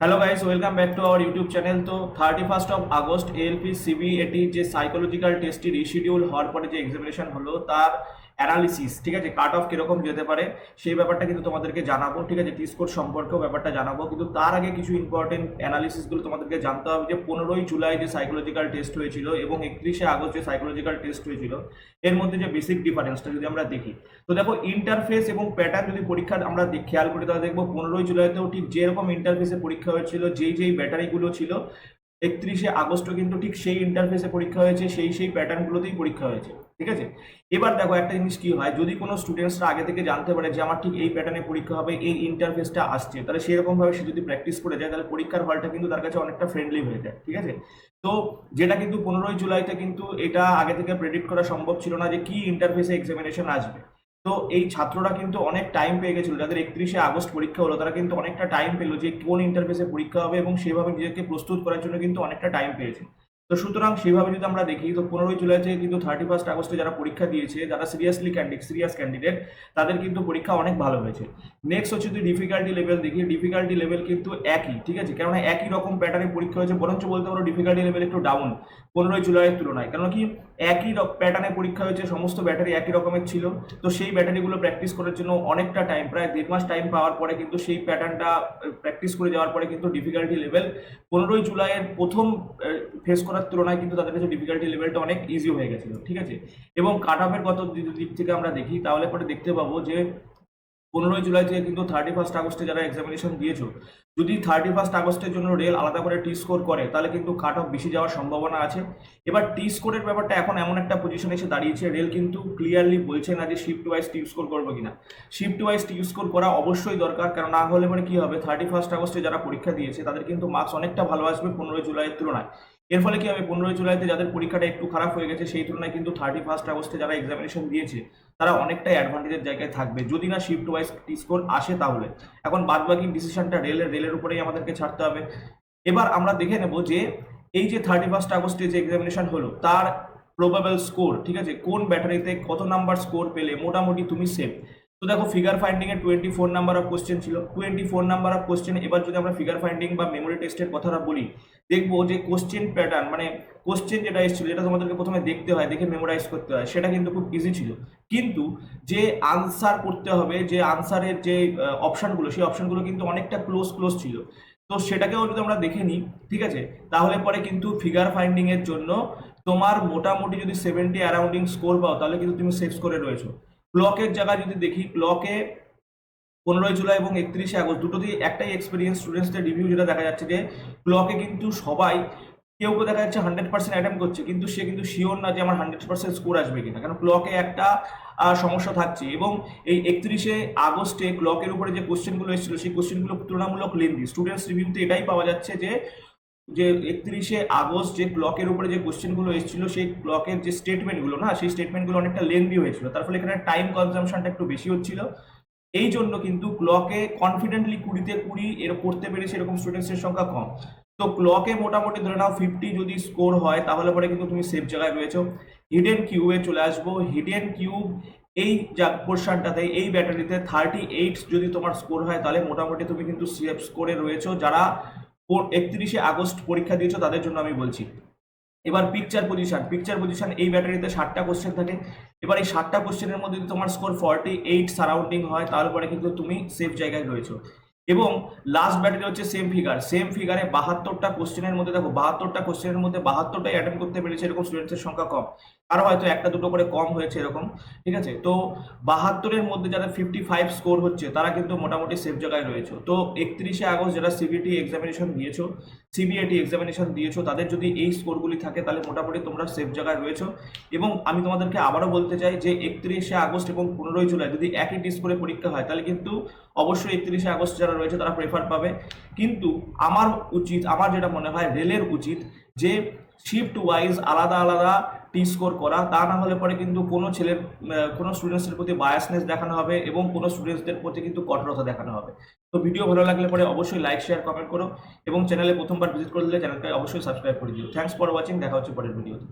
Hello guys, welcome back to our YouTube channel. তো 31 August ALP CBAT যে psychological টেস্টটি reschedule হওয়ার পরে যে এক্সামিনেশন হলো তার অ্যানালিসিস, ঠিক আছে, কাট অফ কিরকম যেতে পারে সেই ব্যাপারটা কিন্তু তোমাদেরকে জানাবো, ঠিক আছে, টি স্কোর সম্পর্কেও ব্যাপারটা জানাবো। কিন্তু তার আগে কিছু ইম্পর্টেন্ট অ্যানালিসিসগুলো তোমাদেরকে জানতে হবে যে 15ই জুলাই যে সাইকোলজিক্যাল টেস্ট হয়েছিল এবং 31শে আগস্ট যে সাইকোলজিক্যাল টেস্ট হয়েছিল এর মধ্যে যে বেসিক ডিফারেন্সটা যদি আমরা দেখি, তো দেখো ইন্টারফেস এবং প্যাটার্ন যদি পরীক্ষা আমরা খেয়াল করি তাহলে দেখবো 15ই জুলাইতেও ঠিক যেরকম ইন্টারফেসে পরীক্ষা হয়েছিল, যেই ব্যাটারিগুলো ছিল 31শে আগস্টও কিন্তু ঠিক সেই ইন্টারফেসে পরীক্ষা হয়েছে, সেই প্যাটার্নগুলোতেই পরীক্ষা হয়েছে, ঠিক আছে। এবার দেখো একটা জিনিস কি হয়, যদি কোনো স্টুডেন্টসরা আগে থেকে জানতে পারে যে আমার ঠিক এই প্যাটার্নে পরীক্ষা হবে, এই ইন্টারফেসটা আসছে, তাহলে সেরকম ভাবে সে যদি প্র্যাকটিস করে যায় তাহলে পরীক্ষার হলটা কিন্তু তার কাছে অনেকটা ফ্রেন্ডলি হয়ে যায়, ঠিক আছে। তো যেটা কিন্তু 15ই জুলাইতে কিন্তু এটা আগে থেকে প্রেডিক্ট করা সম্ভব ছিল না যে কি ইন্টারফেসে এক্সামিনেশন আসবে। তো এই ছাত্ররা কিন্তু অনেক টাইম পেয়ে গেছিল, যাদের 31শে আগস্ট পরীক্ষা হলো তারা কিন্তু অনেকটা টাইম পেলো যে কোন ইন্টারফেসে পরীক্ষা হবে এবং সেভাবে নিজেকে প্রস্তুত করার জন্য কিন্তু অনেকটা টাইম পেয়েছে। তো সুতরাং সেইভাবে যদি আমরা দেখি তো 15ই জুলাই থেকে কিন্তু 31 আগস্টে যারা পরীক্ষা দিয়েছে, যারা সিরিয়াস ক্যান্ডিডেট, তাদের কিন্তু পরীক্ষা অনেক ভালো হয়েছে। নেক্সট হচ্ছে যদি ডিফিকাল্টি লেভেল দেখি, ডিফিকাল্টি লেভেল কিন্তু একই, ঠিক আছে, কেননা একই রকম প্যাটার্নে পরীক্ষা হয়েছে, বরঞ্চ বলতে পারো ডিফিকাল্টি লেভেল একটু ডাউন 15ই জুলাইয়ের তুলনায়। কারণ কি, একই প্যাটার্নে পরীক্ষা হয়েছে, সমস্ত ব্যাটারি একই রকমের ছিল। তো সেই ব্যাটারিগুলো প্র্যাকটিস করার জন্য অনেকটা টাইম, প্রায় 1.5 মাস টাইম পাওয়ার পরে কিন্তু সেই প্যাটার্নটা প্র্যাকটিস করে যাওয়ার পরে কিন্তু ডিফিকাল্টি লেভেল 15ই জুলাইয়ের প্রথম ফেস করার তুলনায় কিন্তু তাদের কাছে ডিফিকাল্টি লেভেলটা অনেক ইজি হয়ে গেছিল, ঠিক আছে। এবং কাট অফের কত দিক থেকে আমরা দেখি তাহলে পরে দেখতে পাবো যে 15ই জুলাই থেকে কিন্তু 31 আগস্টে যারা এক্সামিনেশন দিয়েছো, যদি 31 আগস্টের জন্য রেল আলাদা করে টি স্কোর করে তাহলে কিন্তু কাট অফ বেশি যাওয়ার সম্ভাবনা আছে। এবার টি স্কোরের ব্যাপারটা এখন এমন একটা পজিশনে এসে দাঁড়িয়েছে, রেল কিন্তু ক্লিয়ারলি বলছে না যে শিফট ওয়াইজ টি স্কোর করবো কিনা। শিফট ওয়াইজ টি স্কোর করা অবশ্যই দরকার, কারণ না হলে মানে কি হবে, 31 আগস্টে যারা পরীক্ষা দিয়েছে তাদের কিন্তু মার্কস অনেকটা ভালো আসবে 15ই জুলাইয়ের তুলনায়। এর ফলে কি হবে, 15ই জুলাইতে যাদের পরীক্ষাটা একটু খারাপ হয়ে গেছে সেই তুলনায় কিন্তু 31 আগস্টে যারা এক্সামিনেশন দিয়েছে তারা অনেকটাই অ্যাডভান্টেজের জায়গায় থাকবে, যদি না শিফট ওয়াইজ টি স্কোর আসে তাহলে। এখন বাদবাকি ডিসিশনটা রেলের উপরেই আমাদেরকে ছাড়তে হবে। এবার আমরা দেখে নেব যে এই যে 31 আগস্টে যে এক্সামিনেশন হলো তার প্রবাবল স্কোর, ঠিক আছে, কোন ব্যাটারিতে কত নাম্বার স্কোর পেলে মোটামুটি তুমি সেফ। তো দেখো figure finding A 24 number of question ছিল, 24 নাম্বার অফ কোশ্চেন। এবার যদি আমরা ফিগার ফাইন্ডিং বা মেমোরি টেস্টের কথাটা বলি, দেখবো যে কোশ্চেন প্যাটার্ন মানে কোশ্চেন যেটা এসেছিল, যেটা তোমাদেরকে প্রথমে দেখতে হয়, দেখে মেমোরাইজ করতে হয়, সেটা কিন্তু খুব ইজি ছিল। কিন্তু যে আনসার করতে হবে, যে আনসারের যে অপশনগুলো, সেই অপশনগুলো কিন্তু অনেকটা ক্লোজ ছিল। তো সেটাকেও যদি আমরা দেখে নিই, ঠিক আছে, তাহলে পরে কিন্তু ফিগার ফাইন্ডিং এর জন্য তোমার মোটামুটি যদি 70 অ্যারাউন্ডিং স্কোর পাও তাহলে কিন্তু তুমি সেফ স্কোরে রয়েছো। ক্লকের জায়গায় যদি দেখি, ক্লকে 15ই জুলাই এবং 31শে আগস্ট দুটোতেই একটাই এক্সপিরিয়েন্স স্টুডেন্টসদের রিভিউ যেটা দেখা যাচ্ছে যে ক্লকে কিন্তু সবাই, কেউ কেউ দেখা যাচ্ছে 100% অ্যাটেম্প করছে কিন্তু সে কিন্তু শিওর না যে আমার 100% স্কোর আসবে কিনা, কারণ ক্লকে একটা সমস্যা থাকছে। এবং এই 31শে আগস্টে ক্লকের উপরে যে কোশ্চেনগুলো এসেছিল সেই কোশ্চেনগুলো তুলনামূলক লেন্দি, স্টুডেন্টস রিভিউতে এটাই পাওয়া যাচ্ছে যে যে 31শে আগস্ট যে ক্লকের উপরে যে কোশ্চেনগুলো এসেছিল সেই ক্লকের যে স্টেটমেন্টগুলো না, সেই স্টেটমেন্টগুলো অনেকটা লেন্দি হয়েছিল, তার ফলে এখানে টাইম কনজামশনটা একটু বেশি হচ্ছিল। এই জন্য কিন্তু ক্লকে কনফিডেন্টলি 20-তে 20 এর করতে পেরেছে এরকম স্টুডেন্টসের সংখ্যা কম। তো ক্লকে মোটামুটি ধরে নাও 50 যদি স্কোর হয় তাহলে পরে কিন্তু তুমি সেফ জায়গায় রয়েছো। হিডেন কিউবে চলে আসবো, হিডেন কিউব এই যা পোর্শনটাতে, এই ব্যাটারিতে 38 যদি তোমার স্কোর হয় তাহলে মোটামুটি তুমি কিন্তু সেফ স্কোরে রয়েছো। যারা 31শে আগস্ট পরীক্ষা দিয়েছো তাদের জন্য আমি বলছি। এবার পিকচার পজিশন এই ব্যাটারিতে 60টা কোশ্চেন থাকে। এবার এই 60টা কোশ্চেনের মধ্যে যদি তোমার স্কোর 48 সারাউন্ডিং হয় তাহলে পরে কিন্তু তুমি সেফ জায়গায় রয়েছো। এবং লাস্ট ব্যাটারি হচ্ছে সেম ফিগারে 72টা কোশ্চেনের মধ্যে দেখো 72টা কোশ্চেনের মধ্যে 72টাই অ্যাটেম্প করতে পেরেছে এরকম স্টুডেন্টসের সংখ্যা কম, আরো হয়তো একটা দুটো করে কম হয়েছে এরকম, ঠিক আছে। তো 72-এর মধ্যে যারা 55 স্কোর হচ্ছে তারা কিন্তু মোটামুটি সেফ জায়গায় রয়েছে। তো 31শে আগস্ট যারা সিবিএটি এক্সামিনেশন দিয়েছো তাদের যদি এই স্কোরগুলি থাকে তাহলে মোটামুটি তোমরা সেফ জায়গায় রয়েছো। এবং আমি তোমাদেরকে আবারও বলতে চাই যে 31শে আগস্ট এবং 15ই জুলাই যদি একই টি স্কোরে পরীক্ষা হয় তাহলে কিন্তু অবশ্যই 31শে আগস্ট যারা রয়েছে তারা প্রেফার পাবে। কিন্তু আমার যেটা মনে হয় রেলের উচিত যে শিফট ওয়াইজ আলাদা আলাদা টি স্কোর করা, তা না হলে পরে কিন্তু কোনো স্টুডেন্টসের প্রতি বায়াসনেস দেখানো হবে এবং কোনো স্টুডেন্টসদের প্রতি কিন্তু কঠোরতা দেখানো হবে। তো ভিডিও ভালো লাগলে পরে অবশ্যই লাইক শেয়ার কমেন্ট করো এবং চ্যানেলে প্রথমবার ভিজিট করে দিলে চ্যানেলটাকে অবশ্যই সাবস্ক্রাইব করে দিও। থ্যাংকস ফর ওয়াচিং, দেখা হচ্ছে পরের ভিডিওতে।